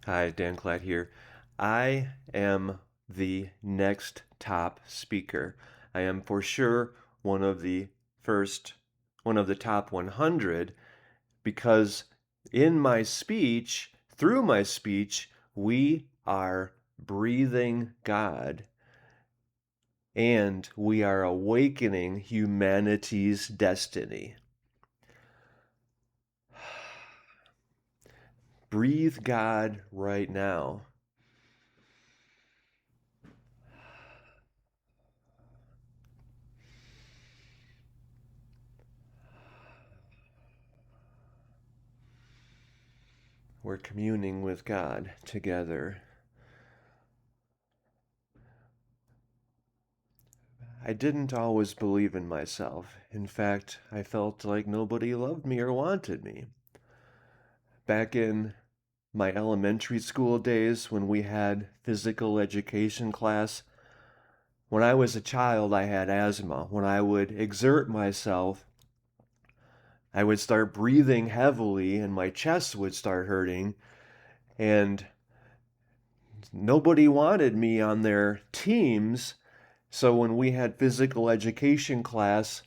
Hi, Dan Klatt here. I am the next top speaker. I am for sure one of the first, one of the top 100 because through my speech, we are breathing God and we are awakening humanity's destiny. Breathe God right now. We're communing with God together. I didn't always believe in myself. In fact, I felt like nobody loved me or wanted me. Back in my elementary school days when we had physical education class, when I was a child, I had asthma. When I would exert myself, I would start breathing heavily and my chest would start hurting, and nobody wanted me on their teams. So when we had physical education class,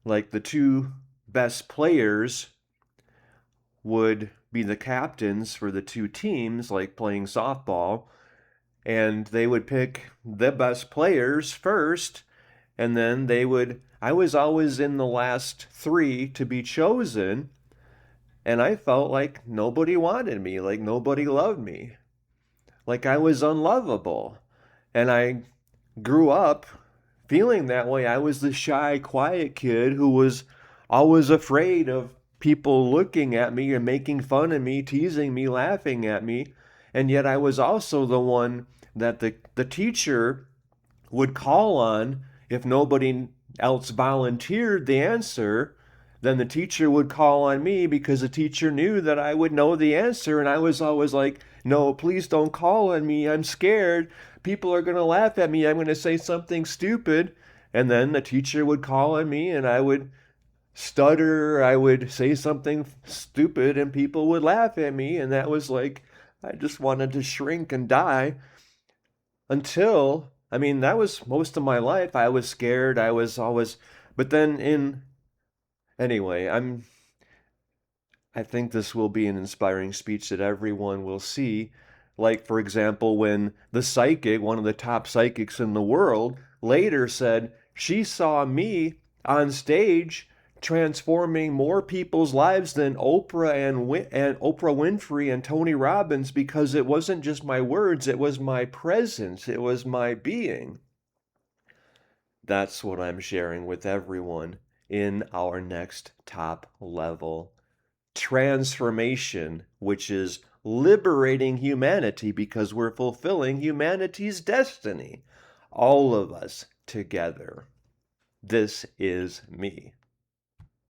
like the two best players would be the captains for the two teams, like playing softball, and they would pick the best players first, and then I was always in the last three to be chosen, and I felt like nobody wanted me, like nobody loved me, like I was unlovable. And I grew up feeling that way. I was the shy, quiet kid who was always afraid of people looking at me and making fun of me, teasing me, laughing at me. And yet I was also the one that the teacher would call on if nobody else volunteered the answer. Then the teacher would call on me because the teacher knew that I would know the answer. And I was always like, no, please don't call on me. I'm scared. People are going to laugh at me. I'm going to say something stupid. And then the teacher would call on me and I would stutter. I would say something stupid and people would laugh at me. And that was like, I just wanted to shrink and die until, I mean, that was most of my life. I was scared. I was always, but then anyway, I think this will be an inspiring speech that everyone will see. Like, for example, when the psychic, one of the top psychics in the world, later said she saw me on stage transforming more people's lives than and Oprah Winfrey and Tony Robbins because it wasn't just my words, it was my presence, it was my being. That's what I'm sharing with everyone in our next top level transformation, which is liberating humanity because we're fulfilling humanity's destiny. All of us together. This is me.